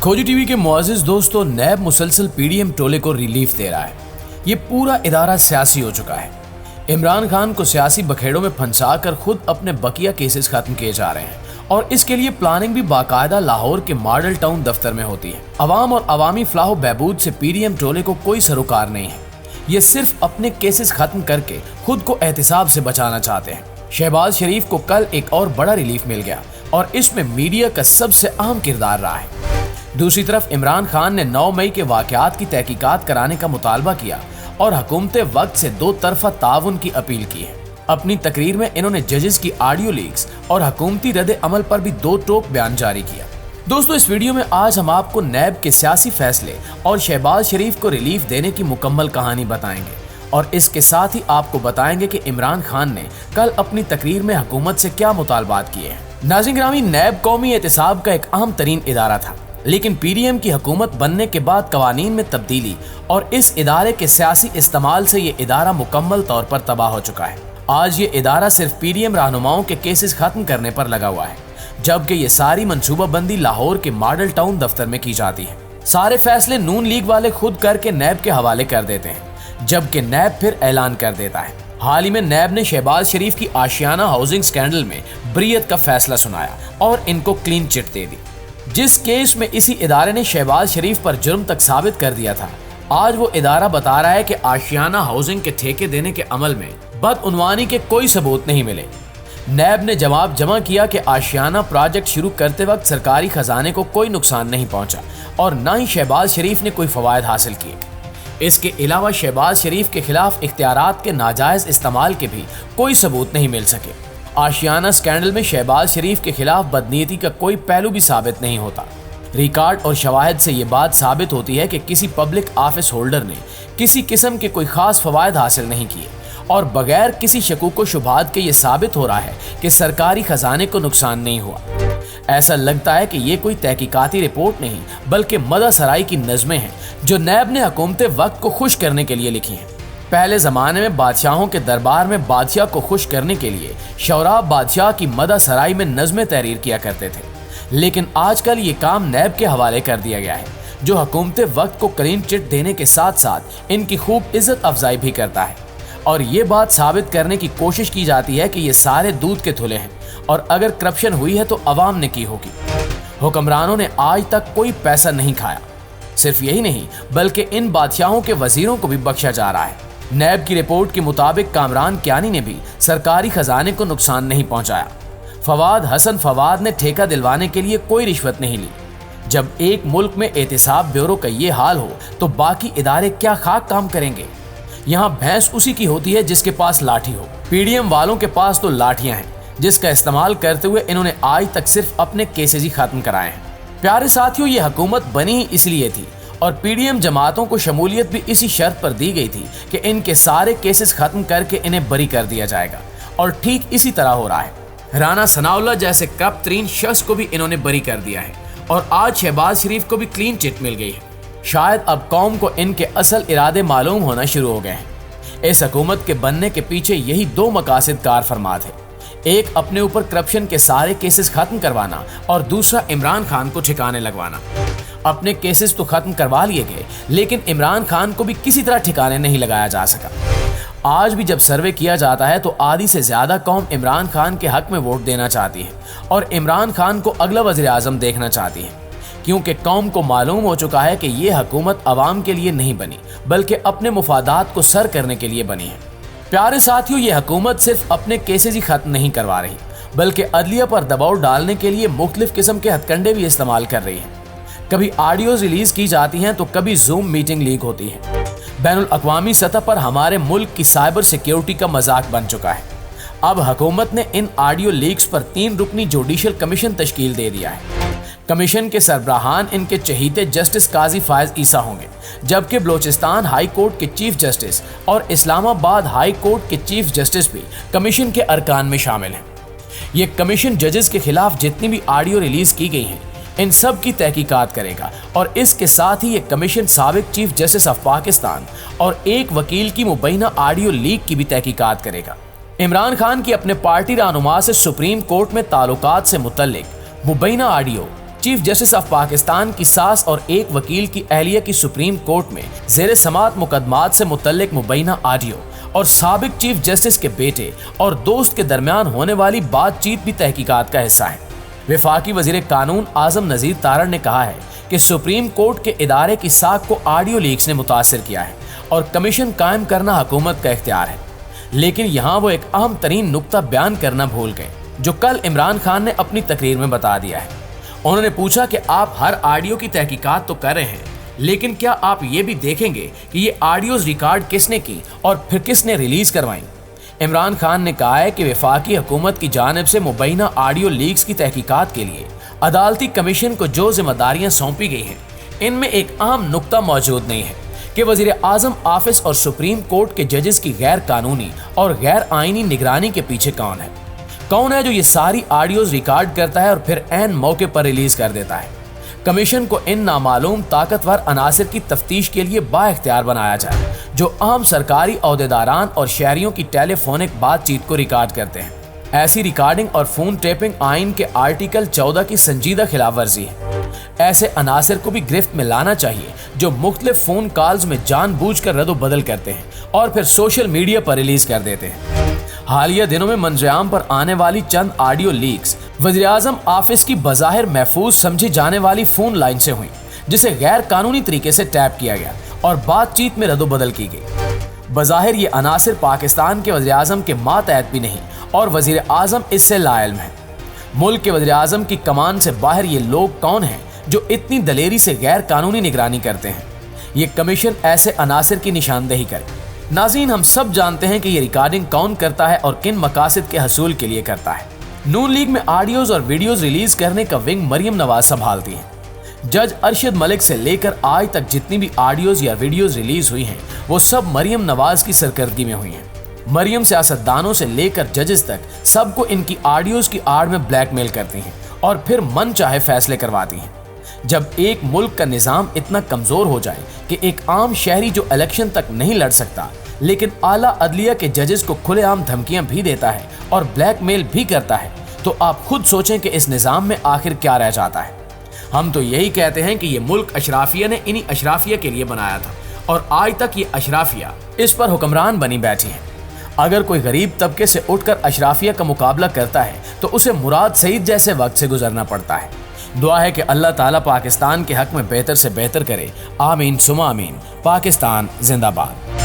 खोजी टीवी के मुअज़्ज़िज़ दोस्तों, नैब मुसलसल पीडीएम टोले को रिलीफ दे रहा है। ये पूरा इदारा सियासी हो चुका है। इमरान खान को सियासी बखेड़ों में फंसाकर खुद अपने बकिया केसेस खत्म किए जा रहे हैं और इसके लिए प्लानिंग भी बाकायदा लाहौर के मॉडल टाउन दफ्तर में होती है। अवाम और अवामी फलाह बहबूद से पीडीएम टोले को कोई सरोकार नहीं है। ये सिर्फ अपने केसेस खत्म करके खुद को एहतिसाब से बचाना चाहते हैं। शहबाज शरीफ को कल एक और बड़ा रिलीफ मिल गया और इसमें मीडिया का सबसे अहम किरदार रहा है। दूसरी तरफ इमरान खान ने 9 मई के वाकयात की तहकीकात कराने का मुतालबा किया और हुकूमत वक्त से दो तरफा ताउन की अपील की है। अपनी तकरीर में इन्होंने जजेस की ऑडियो लीक्स और हुकूमती रद्द अमल पर भी दो टोक बयान जारी किया। दोस्तों, इस वीडियो में आज हम आपको नैब के सियासी फैसले और शहबाज शरीफ को रिलीफ देने की मुकम्मल कहानी बताएंगे और इसके साथ ही आपको बताएंगे कि इमरान खान ने कल अपनी तकरीर में हुकूमत से क्या मुतालबात किए हैं। नाज़रीन गिरामी, नैब कौमी एहतिसाब का एक अहम तरीन इदारा था, लेकिन पीडीएम की हुकूमत बनने के बाद कवानीन में तब्दीली और इस इदारे के सियासी इस्तेमाल से ये इदारा मुकम्मल तौर पर तबाह हो चुका है। आज ये इदारा सिर्फ पीडीएम रहनुमाओं के केसेस खत्म करने पर लगा हुआ है, जबकि ये सारी मंसूबाबंदी लाहौर के मॉडल टाउन दफ्तर में की जाती है। सारे फैसले नून लीग वाले खुद करके नैब के हवाले कर देते हैं, जबकि नैब फिर ऐलान कर देता है। हाल ही में नैब ने शहबाज शरीफ की आशियाना हाउसिंग स्कैंडल में बरीयत का फैसला सुनाया और इनको क्लीन चिट दे दी। जिस केस में इसी इदारे ने शहबाज शरीफ पर जुर्म तक साबित कर दिया था, आज वो इदारा बता रहा है कि आशियाना हाउसिंग के ठेके देने के अमल में बदउनवानी के कोई सबूत नहीं मिले। नैब ने जवाब जमा किया कि आशियाना प्रोजेक्ट शुरू करते वक्त सरकारी खजाने को कोई नुकसान नहीं पहुंचा और न ही शहबाज शरीफ ने कोई फवायद हासिल किए। इसके अलावा शहबाज शरीफ के खिलाफ इख्तियारात के नाजायज इस्तेमाल के भी कोई सबूत नहीं मिल सके। आशियाना स्कैंडल में शहबाज शरीफ के खिलाफ बदनीयती का कोई पहलू भी साबित नहीं होता। रिकॉर्ड और शवाहिद से ये बात साबित होती है कि किसी पब्लिक ऑफिस होल्डर ने किसी किस्म के कोई खास फवायद हासिल नहीं किए और बगैर किसी शकूक व शुबहात के ये साबित हो रहा है कि सरकारी खजाने को नुकसान नहीं हुआ। ऐसा लगता है कि ये कोई तहकीकाती रिपोर्ट नहीं बल्कि मदा सराई की नज़में हैं जो नैब ने हुकूमत वक्त को खुश करने के लिए लिखी हैं। पहले ज़माने में बादशाहों के दरबार में बादशाह को खुश करने के लिए शौराब बादशाह की मदा सराई में नज़में तहरीर किया करते थे, लेकिन आजकल ये काम नैब के हवाले कर दिया गया है, जो हुकूमत वक्त को क्लीन चिट देने के साथ साथ इनकी खूब इज्जत अफजाई भी करता है और ये बात साबित करने की कोशिश की जाती है कि ये सारे दूध के धुले हैं और अगर करप्शन हुई है तो अवाम ने की होगी। हुक्मरानों ने आज तक कोई पैसा नहीं खाया। सिर्फ यही नहीं बल्कि इन बादशाहों के वजीरों को भी बख्शा जा रहा है। नैब की रिपोर्ट के मुताबिक कामरान क्यानी ने भी सरकारी खजाने को नुकसान नहीं पहुंचाया। फवाद हसन फवाद ने ठेका दिलवाने के लिए कोई रिश्वत नहीं ली। जब एक मुल्क में एहतिसाब ब्यूरो का ये हाल हो तो बाकी इदारे क्या खाक काम करेंगे। यहाँ भैंस उसी की होती है जिसके पास लाठी हो। पीडीएम वालों के पास तो लाठियां हैं जिसका इस्तेमाल करते हुए इन्होंने आज तक सिर्फ अपने केसेस ही खत्म कराए हैं। प्यारे साथियों, ये हुकूमत बनी ही इसलिए थी और पीडीएम जमातों को शमूलियत भी इसी शर्त पर दी गई थी कि इनके सारे केसेस खत्म करके इन्हें बरी कर दिया जाएगा और ठीक इसी तरह हो रहा है। राना सनाउल्लाह जैसे करप्ट तरीन शख्स को भी इन्होंने बरी कर दिया है और आज शहबाज शरीफ को भी क्लीन चिट मिल गई है। शायद अब कौम को इनके असल इरादे मालूम होना शुरू हो गए हैं। इस हुकूमत के बनने के पीछे यही दो मकासद कार फरमात है, एक अपने ऊपर करप्शन के सारे केसेस खत्म करवाना और दूसरा इमरान खान को ठिकाने लगवाना। अपने केसेस तो खत्म करवा लिए गए, लेकिन इमरान खान को भी किसी तरह ठिकाने नहीं लगाया जा सका। आज भी जब सर्वे किया जाता है तो आधी से ज्यादा कौम इमरान खान के हक में वोट देना चाहती है और इमरान खान को अगला वज़ीर आज़म देखना चाहती है, क्योंकि कौम को मालूम हो चुका है कि ये हुकूमत अवाम के लिए नहीं बनी बल्कि अपने मुफादात को सर करने के लिए बनी है। प्यारे साथियों, ये हुकूमत सिर्फ अपने केसेस ही खत्म नहीं करवा रही बल्कि अदलिया पर दबाव डालने के लिए मुख्तलिफ किस्म के हथकंडे भी इस्तेमाल कर रही है। कभी ऑडियोज रिलीज की जाती हैं तो कभी जूम मीटिंग लीक होती है। बैनुल अक़वामी सतह पर हमारे मुल्क की साइबर सिक्योरिटी का मजाक बन चुका है। अब हुकूमत ने इन ऑडियो लीक्स पर 3 रुकनी जुडिशल कमीशन तश्कील दे दिया है। कमीशन के सरबराहान इनके चहीते जस्टिस काजी फायज ईसा होंगे, जबकि बलोचिस्तान हाई कोर्ट के चीफ जस्टिस और इस्लामाबाद हाई कोर्ट के चीफ जस्टिस भी कमीशन के अरकान में शामिल हैं। ये कमीशन जजेस के खिलाफ जितनी भी ऑडियो रिलीज की गई हैं इन सब की तहकीकात करेगा और इसके साथ ही ये कमीशन साबिक चीफ जस्टिस ऑफ पाकिस्तान और एक वकील की मुबैना ऑडियो लीक की भी तहकीकात करेगा। इमरान खान की अपने पार्टी रहनुमा से सुप्रीम कोर्ट में ताल्लुकात से मुतल्लिक मुबैना audio chief justice of Pakistan की सास और एक वकील की अहलिया की सुप्रीम कोर्ट में ज़ेरे समात मुकदमात से मुतल्लिक मुबैना ऑडियो और साबिक चीफ जस्टिस के बेटे और दोस्त के दरमियान होने वाली बातचीत भी तहकीकात का हिस्सा है। वफाकी वजीर कानून आजम नज़ीर तारड़ ने कहा है कि सुप्रीम कोर्ट के इदारे की साख को ऑडियो लीक्स ने मुतासिर किया है और कमीशन कायम करना हुकूमत का इख्तियार है। लेकिन यहाँ वो एक अहम तरीन नुक्ता बयान करना भूल गए, जो कल इमरान खान ने अपनी तकरीर में बता दिया है। उन्होंने पूछा कि आप हर ऑडियो की तहकीकात तो कर रहे हैं, लेकिन क्या आप ये भी देखेंगे कि ये ऑडियोज रिकॉर्ड किसने की और फिर किसने रिलीज करवाई। इमरान खान ने कहा है कि वफाकी हुकूमत की जानिब से मुबैना ऑडियो लीक्स की तहकीकात के लिए अदालती कमीशन को जो जिम्मेदारियां सौंपी गई हैं, इनमें एक अहम नुक्ता मौजूद नहीं है कि वजीर आजम ऑफिस और सुप्रीम कोर्ट के जजेस की गैर कानूनी और गैर आईनी निगरानी के पीछे कौन है जो ये सारी ऑडियोज रिकॉर्ड करता है और फिर ऐन मौके पर रिलीज कर देता है। कमीशन को इन नामालूम ताकतवर अनासिर की तफ्तीश के लिए बाइख्तियार बनाया जाए जो अहम सरकारी ओहदेदारान और शहरियों की टेलीफोनिक बातचीत को रिकॉर्ड करते हैं। ऐसी रिकॉर्डिंग और फोन टेपिंग आइन के आर्टिकल 14 की संजीदा खिलाफ वर्जी है। ऐसे अनासिर को भी गिरफ्त में लाना चाहिए जो मुख्तलिफ फोन कॉल्स में जानबूझकर रद्द बदल करते हैं और फिर सोशल मीडिया पर रिलीज कर देते हैं। हालिया दिनों में मंजरेआम पर आने वाली चंद ऑडियो लीक्स वज़ीर आज़म ऑफिस की बज़ाहिर महफूज समझी जाने वाली फोन लाइन से हुई, जिसे गैर कानूनी तरीके से टैप किया गया और बातचीत में रद्द-बदल की गई। बज़ाहिर ये अनासिर पाकिस्तान के वज़ीर आज़म के मातहत भी नहीं और वज़ीर आज़म इससे लाइल्म है। मुल्क के वज़ीर आज़म की कमान से बाहर ये लोग कौन हैं जो इतनी दलेरी से गैर कानूनी निगरानी करते हैं। ये कमीशन ऐसे अनासिर की निशानदेही करे। नाज़रीन, हम सब जानते हैं कि ये रिकॉर्डिंग कौन करता है और किन मकासद के हसूल के लिए करता है। नून लीग में ऑडियोज और वीडियोज रिलीज करने का विंग मरियम नवाज संभालती हैं। जज अरशद मलिक से लेकर आज तक जितनी भी ऑडियोज या वीडियोज रिलीज हुई हैं, वो सब मरियम नवाज की सरकर्दगी में हुई हैं। मरियम सियासतदानों से लेकर जजेस तक सबको इनकी ऑडियोज की आड़ में ब्लैकमेल करती हैं और फिर मन चाहे फैसले करवाती हैं। जब एक मुल्क का निज़ाम इतना कमज़ोर हो जाए कि एक आम शहरी जो इलेक्शन तक नहीं लड़ सकता लेकिन आला अदलिया के जजेस को खुलेआम धमकियां भी देता है और ब्लैकमेल भी करता है, तो आप खुद सोचें कि इस निज़ाम में आखिर क्या रह जाता है। हम तो यही कहते हैं कि ये मुल्क अशराफिया ने इन्हीं अशराफिया के लिए बनाया था और आज तक ये अशराफिया इस पर हुक्मरान बनी बैठी है। अगर कोई गरीब तबके से उठकर अशराफिया का मुकाबला करता है तो उसे मुराद सईद जैसे वक्त से गुजरना पड़ता है। दुआ है कि अल्लाह ताला पाकिस्तान के हक में बेहतर से बेहतर करे। आमीन सुमा आमीन। पाकिस्तान जिंदाबाद।